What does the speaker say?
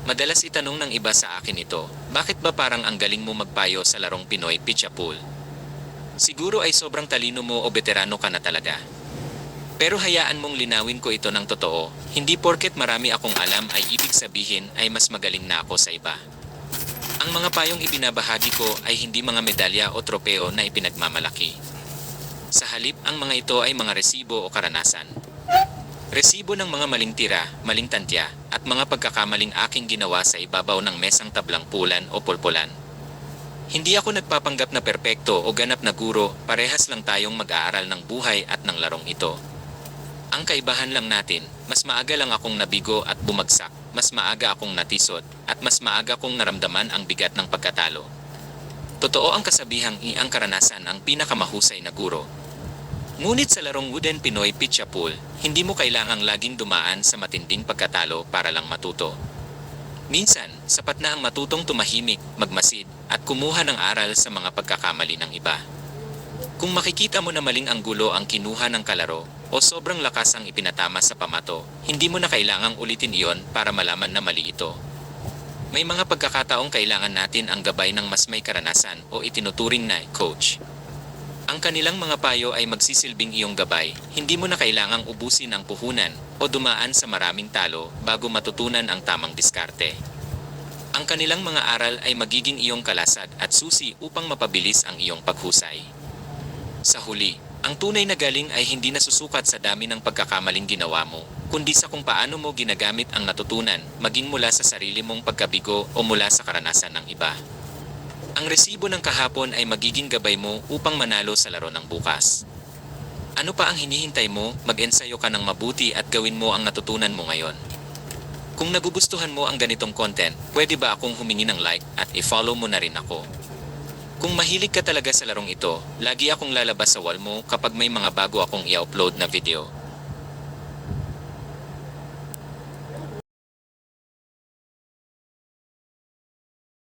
Madalas itanong ng iba sa akin ito, bakit ba parang ang galing mo magpayo sa larong Pinoy Pitchapul? Siguro ay sobrang talino mo o veterano ka na talaga. Pero hayaan mong linawin ko ito ng totoo, hindi porket marami akong alam ay ibig sabihin ay mas magaling na ako sa iba. Ang mga payong ibinabahagi ko ay hindi mga medalya o tropeo na ipinagmamalaki. Sa halip, ang mga ito ay mga resibo o karanasan. Resibo ng mga maling tira, maling tantya, at mga pagkakamaling aking ginawa sa ibabaw ng mesang tablang pulan o pulpulan. Hindi ako nagpapanggap na perpekto o ganap na guro, parehas lang tayong mag-aaral ng buhay at ng larong ito. Ang kaibahan lang natin, mas maaga lang akong nabigo at bumagsak, mas maaga akong natisod, at mas maaga kong naramdaman ang bigat ng pagkatalo. Totoo ang kasabihang ang karanasan ang pinakamahusay na guro. Ngunit sa larong Wooden Pinoy Pitchapul, hindi mo kailangang laging dumaan sa matinding pagkatalo para lang matuto. Minsan, sapat na ang matutong tumahimik, magmasid, at kumuha ng aral sa mga pagkakamali ng iba. Kung makikita mo na maling anggulo ang kinuha ng kalaro, o sobrang lakas ang ipinatama sa pamato, hindi mo na kailangang ulitin iyon para malaman na mali ito. May mga pagkakataong kailangan natin ang gabay ng mas may karanasan o itinuturing na coach. Ang kanilang mga payo ay magsisilbing iyong gabay, hindi mo na kailangang ubusin ang puhunan o dumaan sa maraming talo bago matutunan ang tamang diskarte. Ang kanilang mga aral ay magiging iyong kalasag at susi upang mapabilis ang iyong paghusay. Sa huli, ang tunay na galing ay hindi nasusukat sa dami ng pagkakamaling ginawa mo, kundi sa kung paano mo ginagamit ang natutunan, maging mula sa sarili mong pagkabigo o mula sa karanasan ng iba. Ang resibo ng kahapon ay magiging gabay mo upang manalo sa laro ng bukas. Ano pa ang hinihintay mo? Mag-ensayo ka ng mabuti at gawin mo ang natutunan mo ngayon. Kung nagugustuhan mo ang ganitong content, pwede ba akong humingi ng like at i-follow mo na rin ako? Kung mahilig ka talaga sa larong ito, lagi akong lalabas sa wall mo kapag may mga bago akong i-upload na video.